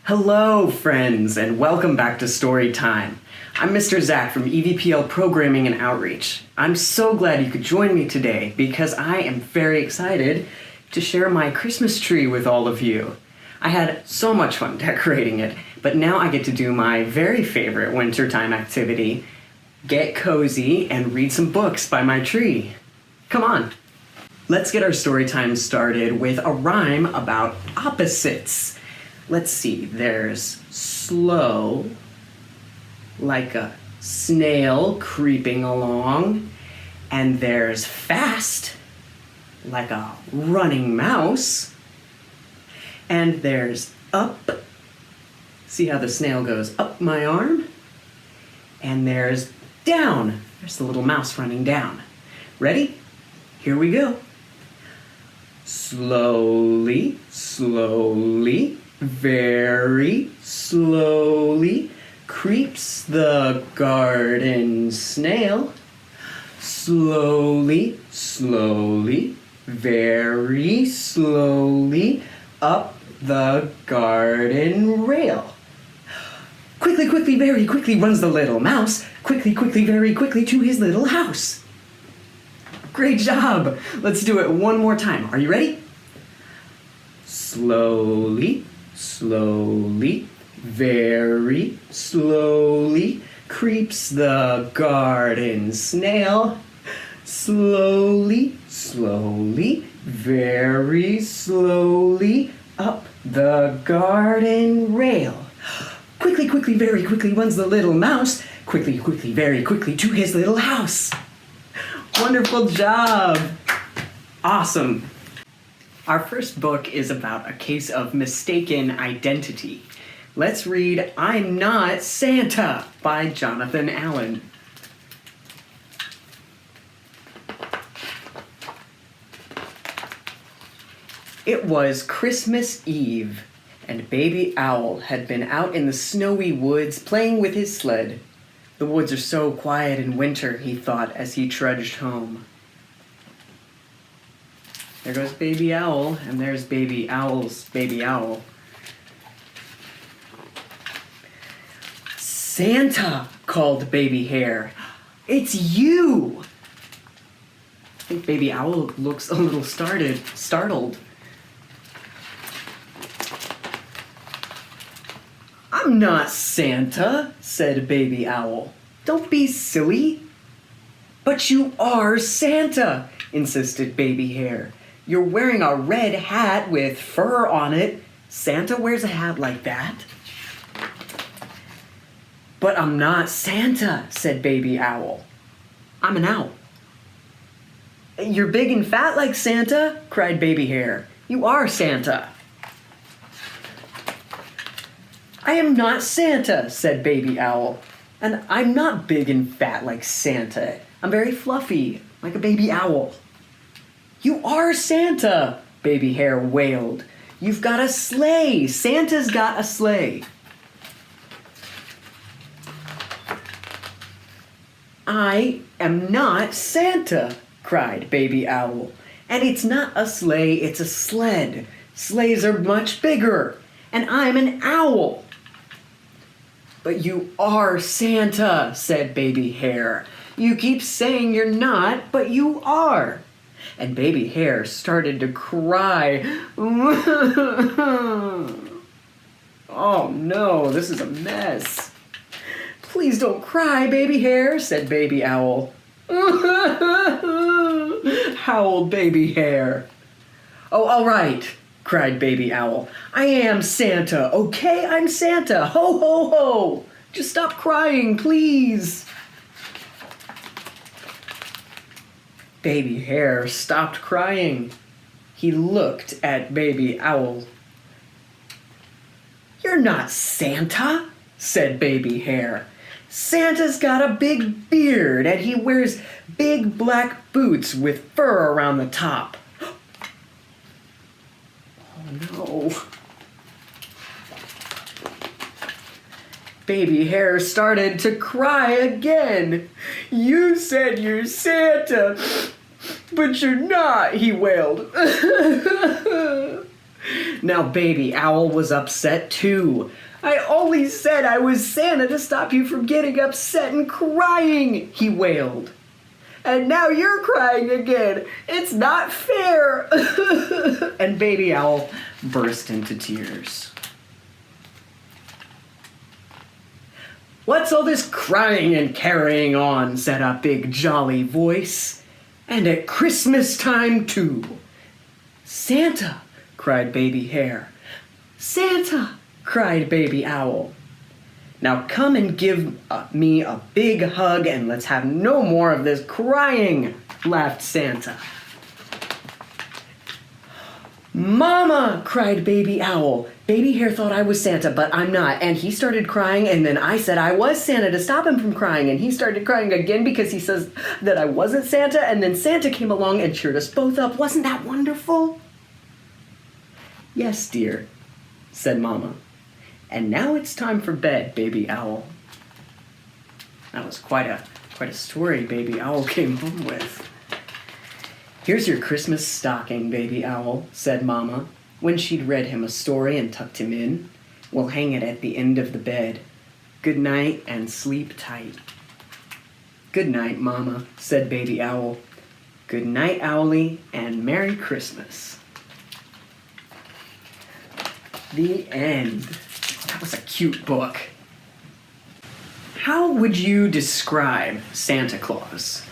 Hello, friends, and welcome back to Storytime. I'm Mr. Zack from EVPL Programming and Outreach. I'm so glad you could join me today because I am very excited to share my Christmas tree with all of you. I had so much fun decorating it, but now I get to do my very favorite wintertime activity, get cozy and read some books by my tree. Come on. Let's get our storytime started with a rhyme about opposites. Let's see, there's slow, like a snail creeping along, and there's fast, like a running mouse, and there's up. See how the snail goes up my arm? And there's down. There's the little mouse running down. Ready? Here we go. Slowly, slowly, very slowly, creeps the garden snail. Slowly, slowly, very slowly, up the garden rail. Quickly, quickly, very quickly runs the little mouse. Quickly, quickly, very quickly to his little house. Great job! Let's do it one more time. Are you ready? Slowly, slowly, very slowly, creeps the garden snail. Slowly, slowly, very slowly, up the garden rail. Quickly, quickly, very quickly runs the little mouse. Quickly, quickly, very quickly to his little house. Wonderful job! Awesome! Our first book is about a case of mistaken identity. Let's read I'm Not Santa by Jonathan Allen. It was Christmas Eve, and Baby Owl had been out in the snowy woods playing with his sled. The woods are so quiet in winter, he thought as he trudged home. There goes Baby Owl, and there's Baby Owl's Baby Owl. Santa, called Baby Hare. It's you! I think Baby Owl looks a little startled. I'm not Santa, said Baby Owl. Don't be silly. But you are Santa, insisted Baby Hare. You're wearing a red hat with fur on it. Santa wears a hat like that. But I'm not Santa, said Baby Owl. I'm an owl. You're big and fat like Santa, cried Baby Hare. You are Santa. I am not Santa, said Baby Owl. And I'm not big and fat like Santa. I'm very fluffy, like a baby owl. You are Santa, Baby Hare wailed. You've got a sleigh. Santa's got a sleigh. I am not Santa, cried Baby Owl. And it's not a sleigh, it's a sled. Sleighs are much bigger. And I'm an owl. But you are Santa, said Baby Hare. You keep saying you're not, but you are. And Baby Hare started to cry. Oh no, this is a mess. Please don't cry, Baby Hare, said Baby Owl. Howled Baby Hare. Oh, all right, cried Baby Owl. I am Santa, okay? I'm Santa. Ho, ho, ho. Just stop crying, please. Baby Hare stopped crying. He looked at Baby Owl. You're not Santa, said Baby Hare. Santa's got a big beard and he wears big black boots with fur around the top. Oh no. Baby Hare started to cry again. You said you're Santa, but you're not, he wailed. Now Baby Owl was upset too. "I only said I was Santa to stop you from getting upset and crying," he wailed. "And now you're crying again. It's not fair." And Baby Owl burst into tears. "What's all this crying and carrying on?" said a big jolly voice. "And at Christmas time too." "Santa!" cried Baby Hare. "Santa!" cried Baby Owl. "Now come and give me a big hug and let's have no more of this crying," laughed Santa. "Mama!" cried Baby Owl. "Baby Hare thought I was Santa, but I'm not. And he started crying, and then I said I was Santa to stop him from crying, and he started crying again because he says that I wasn't Santa, and then Santa came along and cheered us both up. Wasn't that wonderful?" "Yes, dear," said Mama. "And now it's time for bed, Baby Owl." That was quite a story Baby Owl came home with. "Here's your Christmas stocking, Baby Owl," said Mama, when she'd read him a story and tucked him in. "We'll hang it at the end of the bed. Good night and sleep tight." "Good night, Mama," said Baby Owl. "Good night, Owlie, and Merry Christmas." The end. That was a cute book. How would you describe Santa Claus?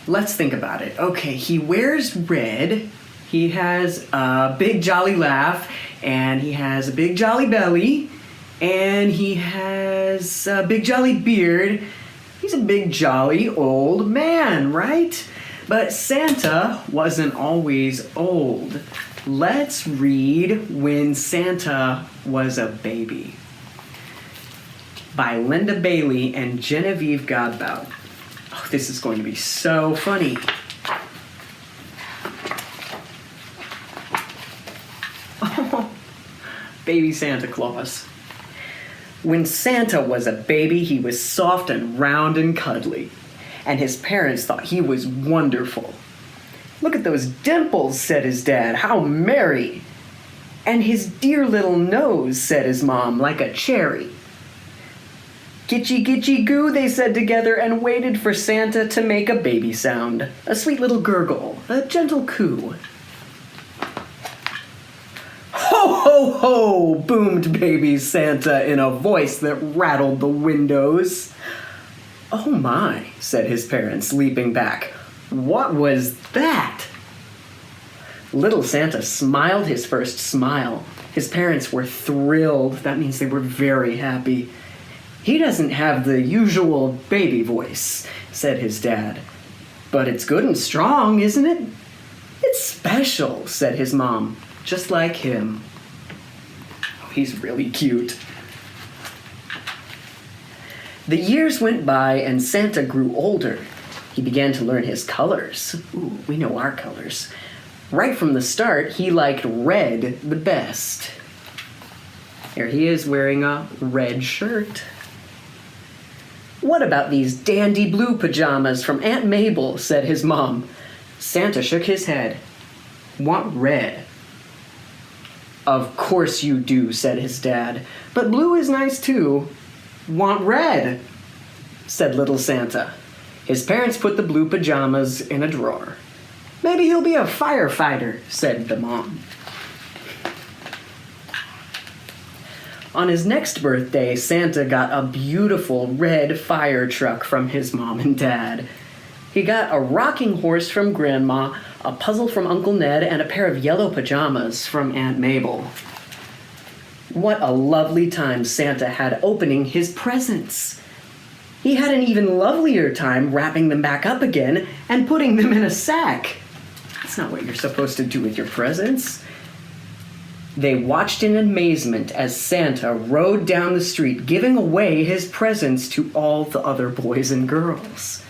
Let's think about it. Okay, he wears red, he has a big jolly laugh, and he has a big jolly belly, and he has a big jolly beard. He's a big jolly old man, right? But Santa wasn't always old. Let's read When Santa Was a Baby by Linda Bailey and Genevieve Godbout. Oh, this is going to be so funny. Oh, baby Santa Claus. When Santa was a baby, he was soft and round and cuddly, and his parents thought he was wonderful. "Look at those dimples," said his dad. "How merry!" "And his dear little nose," said his mom, "like a cherry." "Gitchy, gitchy, goo," they said together, and waited for Santa to make a baby sound. A sweet little gurgle, a gentle coo. "Ho, ho, ho!" boomed baby Santa in a voice that rattled the windows. "Oh my," said his parents, leaping back. "What was that?" Little Santa smiled his first smile. His parents were thrilled. That means they were very happy. "He doesn't have the usual baby voice," said his dad. "But it's good and strong, isn't it?" "It's special," said his mom, "just like him." Oh, he's really cute. The years went by and Santa grew older. He began to learn his colors. Ooh, we know our colors. Right from the start, he liked red the best. Here he is wearing a red shirt. "What about these dandy blue pajamas from Aunt Mabel?" said his mom. Santa shook his head. "Want red?" "Of course you do," said his dad. "But blue is nice too." "Want red?" said little Santa. His parents put the blue pajamas in a drawer. "Maybe he'll be a firefighter," said the mom. On his next birthday, Santa got a beautiful red fire truck from his mom and dad. He got a rocking horse from Grandma, a puzzle from Uncle Ned, and a pair of yellow pajamas from Aunt Mabel. What a lovely time Santa had opening his presents. He had an even lovelier time wrapping them back up again and putting them in a sack. That's not what you're supposed to do with your presents. They watched in amazement as Santa rode down the street giving away his presents to all the other boys and girls.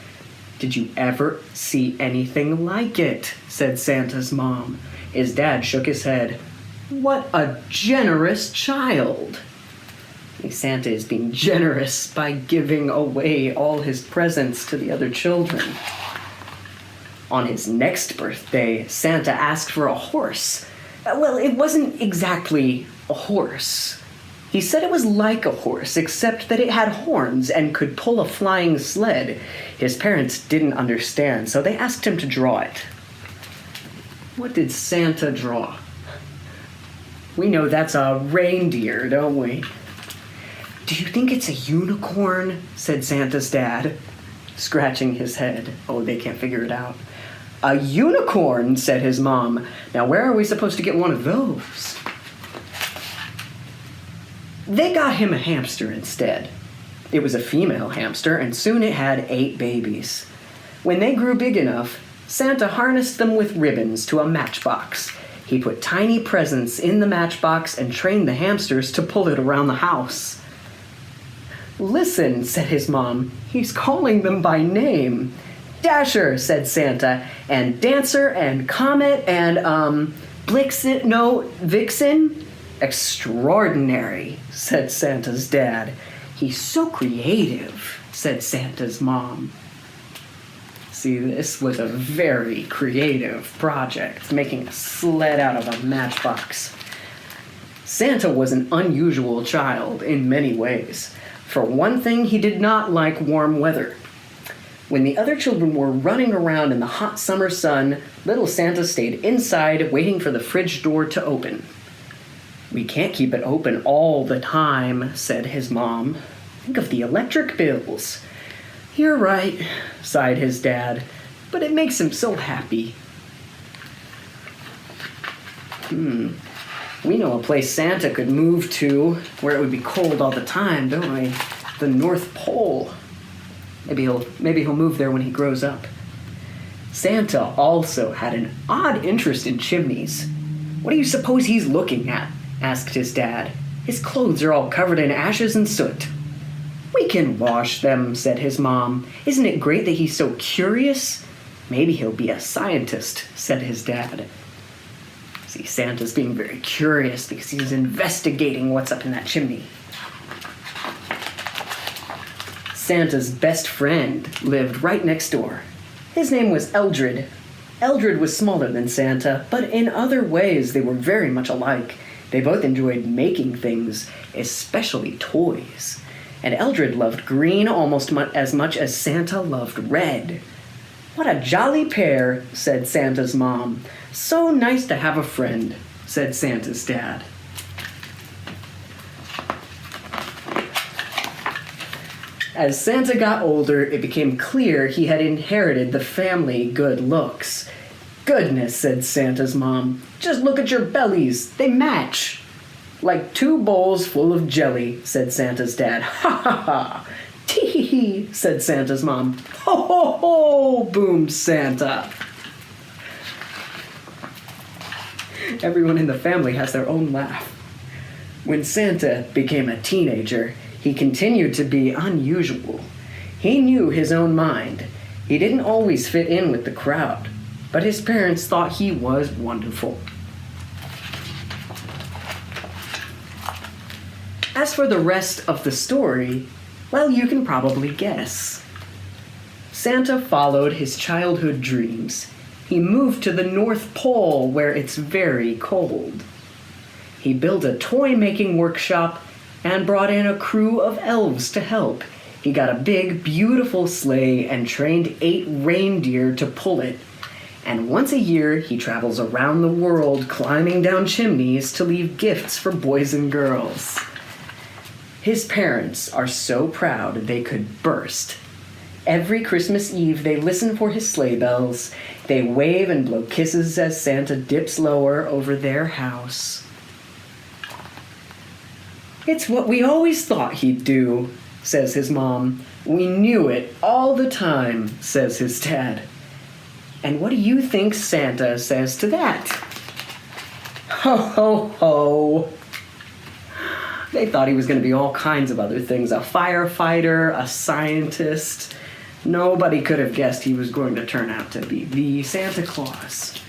"Did you ever see anything like it?" said Santa's mom. His dad shook his head. "What a generous child!" Santa is being generous by giving away all his presents to the other children. On his next birthday, Santa asked for a horse. Well, it wasn't exactly a horse. He said it was like a horse, except that it had horns and could pull a flying sled. His parents didn't understand, so they asked him to draw it. What did Santa draw? We know that's a reindeer, don't we? Do you think it's a unicorn? Said Santa's dad, scratching his head. Oh, they can't figure it out. A unicorn, said his mom. Now, where are we supposed to get one of those? They got him a hamster instead. It was a female hamster, and soon it had 8 babies. When they grew big enough, Santa harnessed them with ribbons to a matchbox. He put tiny presents in the matchbox and trained the hamsters to pull it around the house. Listen, said his mom, he's calling them by name. Dasher, said Santa, and Dancer, and Comet, and, Vixen? Extraordinary, said Santa's dad. He's so creative, said Santa's mom. See, this was a very creative project, making a sled out of a matchbox. Santa was an unusual child in many ways. For one thing, he did not like warm weather. When the other children were running around in the hot summer sun, little Santa stayed inside waiting for the fridge door to open. We can't keep it open all the time, said his mom. Think of the electric bills. You're right, sighed his dad, but it makes him so happy. We know a place Santa could move to where it would be cold all the time, don't we? The North Pole. Maybe he'll move there when he grows up. Santa also had an odd interest in chimneys. What do you suppose he's looking at? Asked his dad. His clothes are all covered in ashes and soot. We can wash them, said his mom. Isn't it great that he's so curious? Maybe he'll be a scientist, said his dad. See, Santa's being very curious because he's investigating what's up in that chimney. Santa's best friend lived right next door. His name was Eldred. Eldred was smaller than Santa, but in other ways they were very much alike. They both enjoyed making things, especially toys. And Eldred loved green almost as much as Santa loved red. What a jolly pair, said Santa's mom. So nice to have a friend, said Santa's dad. As Santa got older, it became clear he had inherited the family good looks. Goodness, said Santa's mom. Just look at your bellies. They match. Like 2 bowls full of jelly, said Santa's dad. Ha ha ha. Tee-hee-hee, said Santa's mom. Ho ho ho, boomed Santa. Everyone in the family has their own laugh. When Santa became a teenager, he continued to be unusual. He knew his own mind. He didn't always fit in with the crowd, but his parents thought he was wonderful. As for the rest of the story, well, you can probably guess. Santa followed his childhood dreams. He moved to the North Pole where it's very cold. He built a toy-making workshop and brought in a crew of elves to help. He got a big, beautiful sleigh and trained 8 reindeer to pull it. And once a year, he travels around the world climbing down chimneys to leave gifts for boys and girls. His parents are so proud they could burst. Every Christmas Eve, they listen for his sleigh bells. They wave and blow kisses as Santa dips lower over their house. It's what we always thought he'd do, says his mom. We knew it all the time, says his dad. And what do you think Santa says to that? Ho, ho, ho. They thought he was going to be all kinds of other things, a firefighter, a scientist. Nobody could have guessed he was going to turn out to be the Santa Claus.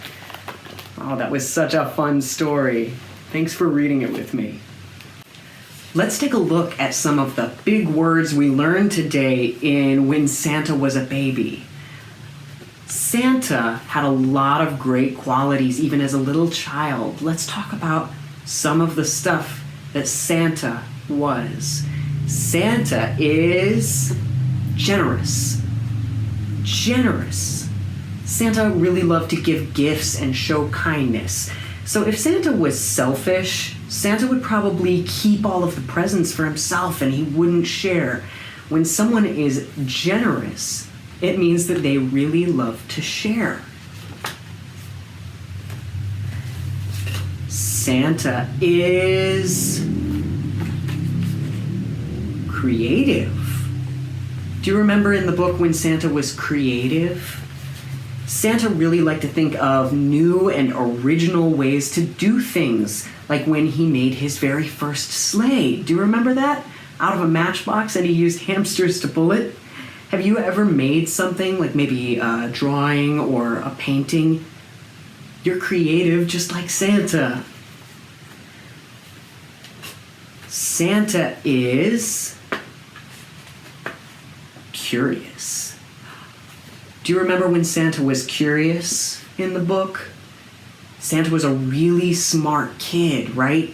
Oh, that was such a fun story. Thanks for reading it with me. Let's take a look at some of the big words we learned today in When Santa Was a Baby. Santa had a lot of great qualities even as a little child. Let's talk about some of the stuff that Santa was. Santa is generous. Generous. Santa really loved to give gifts and show kindness. So if Santa was selfish, Santa would probably keep all of the presents for himself and he wouldn't share. When someone is generous, it means that they really love to share. Santa is creative. Do you remember in the book when Santa was creative? Santa really liked to think of new and original ways to do things, like when he made his very first sleigh. Do you remember that? Out of a matchbox and he used hamsters to pull it? Have you ever made something, like maybe a drawing or a painting? You're creative just like Santa. Santa is curious. Do you remember when Santa was curious in the book? Santa was a really smart kid, right?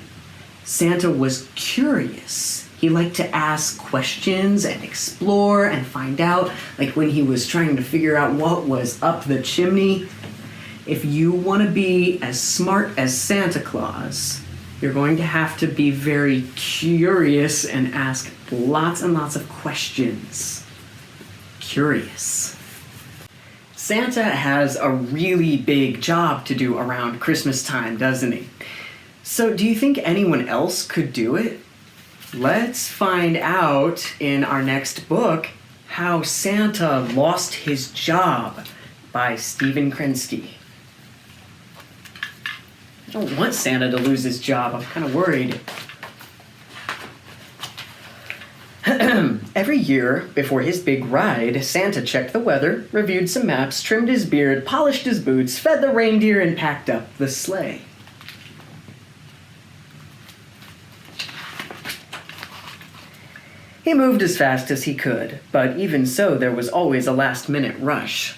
Santa was curious. He liked to ask questions and explore and find out, like when he was trying to figure out what was up the chimney. If you want to be as smart as Santa Claus, you're going to have to be very curious and ask lots and lots of questions. Curious. Santa has a really big job to do around Christmas time, doesn't he? So do you think anyone else could do it? Let's find out in our next book, How Santa Lost His Job by Stephen Krinsky. I don't want Santa to lose his job. I'm kind of worried. Every year, before his big ride, Santa checked the weather, reviewed some maps, trimmed his beard, polished his boots, fed the reindeer, and packed up the sleigh. He moved as fast as he could, but even so, there was always a last-minute rush.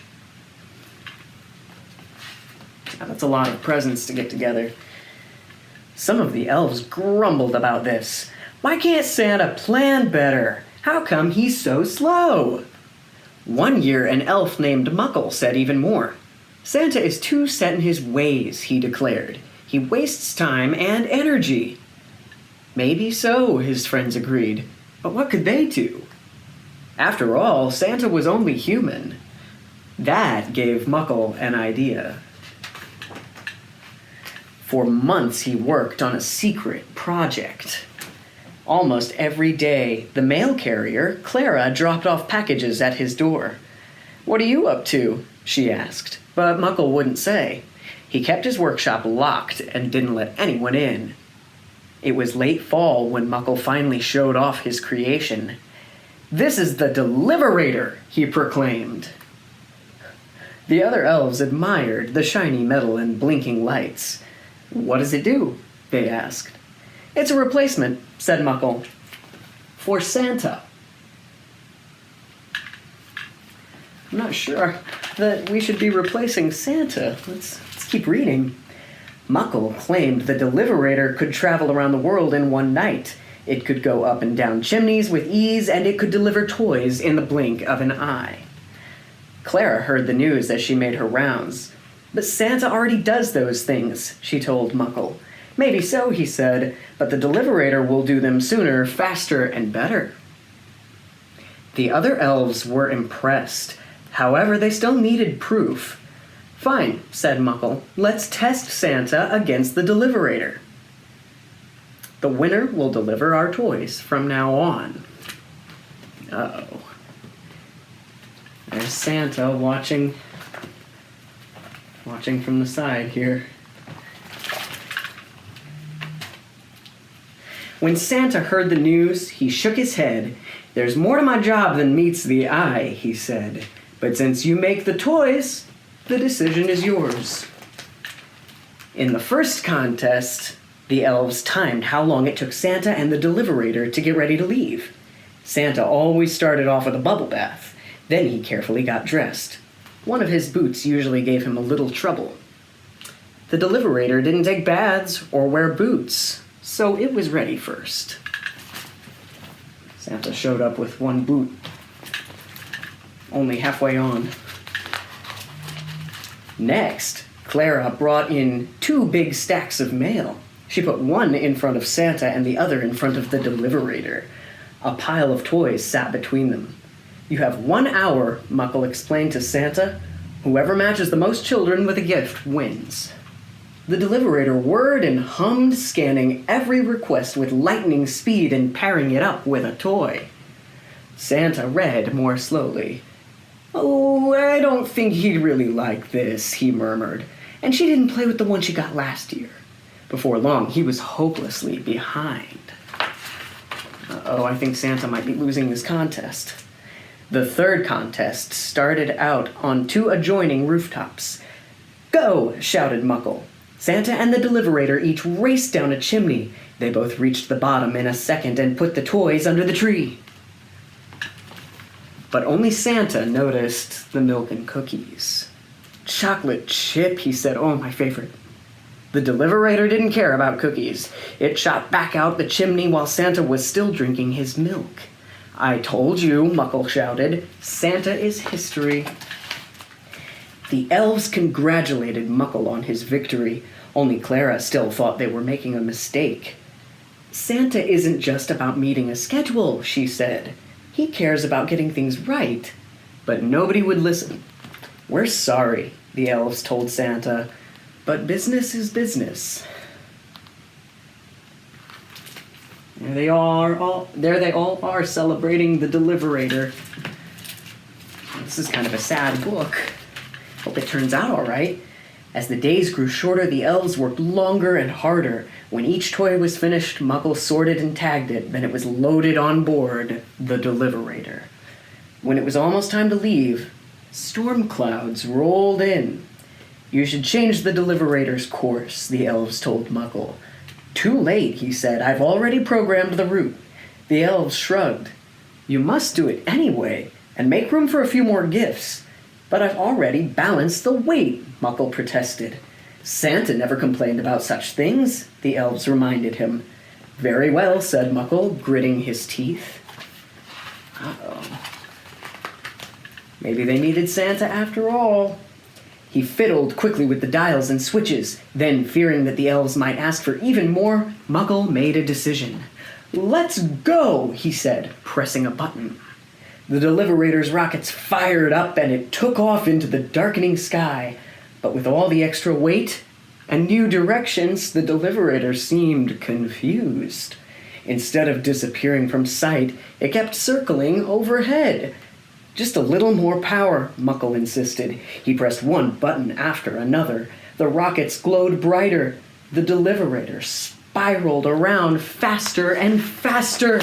That's a lot of presents to get together. Some of the elves grumbled about this. Why can't Santa plan better? How come he's so slow? One year, an elf named Muckle said even more. Santa is too set in his ways, he declared. He wastes time and energy. Maybe so, his friends agreed. But what could they do? After all, Santa was only human. That gave Muckle an idea. For months he worked on a secret project. Almost every day, the mail carrier, Clara, dropped off packages at his door. "What are you up to?" she asked, but Muckle wouldn't say. He kept his workshop locked and didn't let anyone in. It was late fall when Muckle finally showed off his creation. "This is the Deliberator," he proclaimed. The other elves admired the shiny metal and blinking lights. "What does it do?" they asked. "It's a replacement," said Muckle, "for Santa." I'm not sure that we should be replacing Santa. Let's keep reading. Muckle claimed the Deliberator could travel around the world in one night. It could go up and down chimneys with ease, and it could deliver toys in the blink of an eye. Clara heard the news as she made her rounds. "But Santa already does those things," she told Muckle. "Maybe so," he said, "but the Deliberator will do them sooner, faster, and better." The other elves were impressed. However, they still needed proof. "Fine," said Muckle. "Let's test Santa against the Deliberator. The winner will deliver our toys from now on." Uh-oh. There's Santa watching from the side here. When Santa heard the news, he shook his head. "There's more to my job than meets the eye," he said. "But since you make the toys, the decision is yours." In the first contest, the elves timed how long it took Santa and the Deliberator to get ready to leave. Santa always started off with a bubble bath. Then he carefully got dressed. One of his boots usually gave him a little trouble. The Deliberator didn't take baths or wear boots, so it was ready first. Santa showed up with one boot, only halfway on. Next, Clara brought in 2 big stacks of mail. She put one in front of Santa and the other in front of the Deliberator. A pile of toys sat between them. "You have 1 hour," Muckle explained to Santa. "Whoever matches the most children with a gift wins." The Deliberator whirred and hummed, scanning every request with lightning speed and pairing it up with a toy. Santa read more slowly. "Oh, I don't think he'd really like this," he murmured. "And she didn't play with the one she got last year." Before long, he was hopelessly behind. Uh-oh, I think Santa might be losing this contest. The third contest started out on 2 adjoining rooftops. "Go!" shouted Muckle. Santa and the Deliberator each raced down a chimney. They both reached the bottom in a second and put the toys under the tree. But only Santa noticed the milk and cookies. "Chocolate chip," he said. "Oh, my favorite." The Deliberator didn't care about cookies. It shot back out the chimney while Santa was still drinking his milk. "I told you," Muckle shouted. "Santa is history." The elves congratulated Muckle on his victory. Only Clara still thought they were making a mistake. "Santa isn't just about meeting a schedule," she said. "He cares about getting things right." But nobody would listen. "We're sorry," the elves told Santa, "but business is business." There they all are celebrating the Deliberator. This is kind of a sad book. Hope it turns out all right. As the days grew shorter, the elves worked longer and harder. When each toy was finished, Muckle sorted and tagged it. Then it was loaded on board the Deliberator. When it was almost time to leave, storm clouds rolled in. "You should change the Deliberator's course," the elves told Muckle. "Too late," he said. "I've already programmed the route." The elves shrugged. "You must do it anyway, and make room for a few more gifts." "But I've already balanced the weight," Muckle protested. "Santa never complained about such things," the elves reminded him. "Very well," said Muckle, gritting his teeth. Uh-oh. Maybe they needed Santa after all. He fiddled quickly with the dials and switches. Then, fearing that the elves might ask for even more, Muckle made a decision. "Let's go," he said, pressing a button. The Deliberator's rockets fired up and it took off into the darkening sky. But with all the extra weight and new directions, the Deliberator seemed confused. Instead of disappearing from sight, it kept circling overhead. "Just a little more power," Muckle insisted. He pressed one button after another. The rockets glowed brighter. The Deliberator spiraled around faster and faster.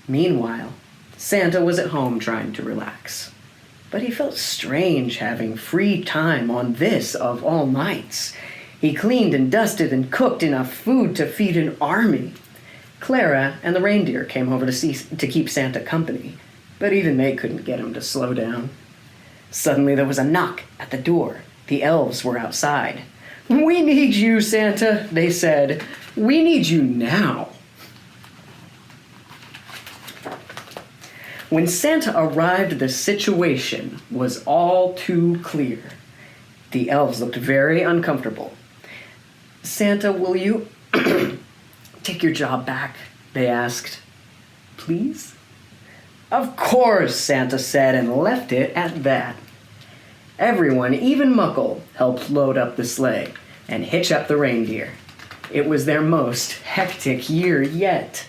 Meanwhile, Santa was at home trying to relax. But he felt strange having free time on this of all nights. He cleaned and dusted and cooked enough food to feed an army. Clara and the reindeer came over to keep Santa company, but even they couldn't get him to slow down. Suddenly there was a knock at the door. The elves were outside. "We need you, Santa," they said. "We need you now." When Santa arrived, the situation was all too clear. The elves looked very uncomfortable. "Santa, will you take your job back?" they asked. "Please?" "Of course," Santa said, and left it at that. Everyone, even Muckle, helped load up the sleigh and hitch up the reindeer. It was their most hectic year yet.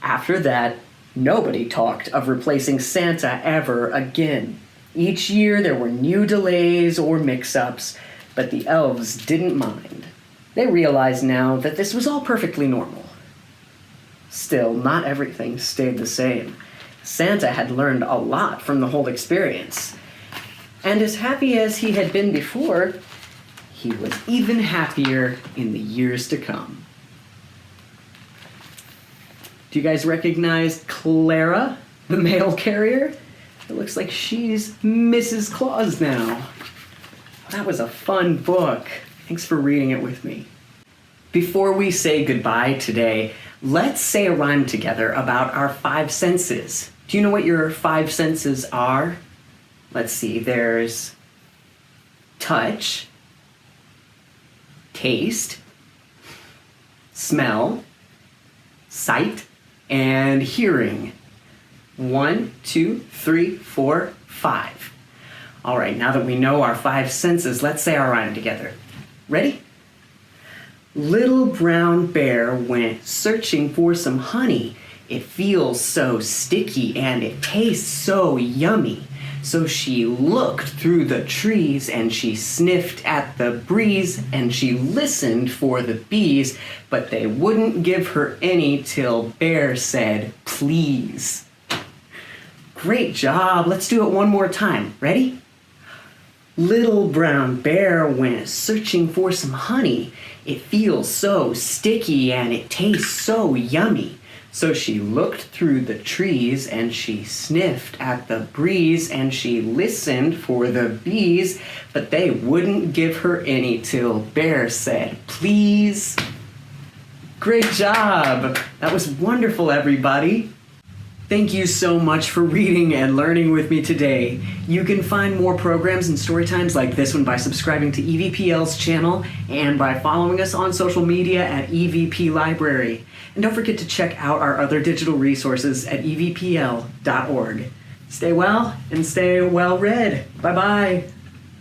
After that, nobody talked of replacing Santa ever again. Each year there were new delays or mix-ups, but the elves didn't mind. They realized now that this was all perfectly normal. Still, not everything stayed the same. Santa had learned a lot from the whole experience. And as happy as he had been before, he was even happier in the years to come. Do you guys recognize Clara, the mail carrier? It looks like she's Mrs. Claus now. That was a fun book. Thanks for reading it with me. Before we say goodbye today, let's say a rhyme together about our five senses. Do you know what your five senses are? Let's see, there's touch, taste, smell, sight, and hearing. 1, 2, 3, 4, 5. All right, now that we know our five senses, let's say our rhyme together. Ready? Little brown bear went searching for some honey. It feels so sticky and it tastes so yummy. So she looked through the trees and she sniffed at the breeze and she listened for the bees, but they wouldn't give her any till Bear said, please. Great job. Let's do it one more time. Ready? Little brown bear went searching for some honey. It feels so sticky and it tastes so yummy. So she looked through the trees and she sniffed at the breeze and she listened for the bees, but they wouldn't give her any till Bear said, please. Great job. That was wonderful, everybody. Thank you so much for reading and learning with me today. You can find more programs and story times like this one by subscribing to EVPL's channel and by following us on social media at EVP Library. And don't forget to check out our other digital resources at evpl.org. Stay well and stay well read. Bye-bye.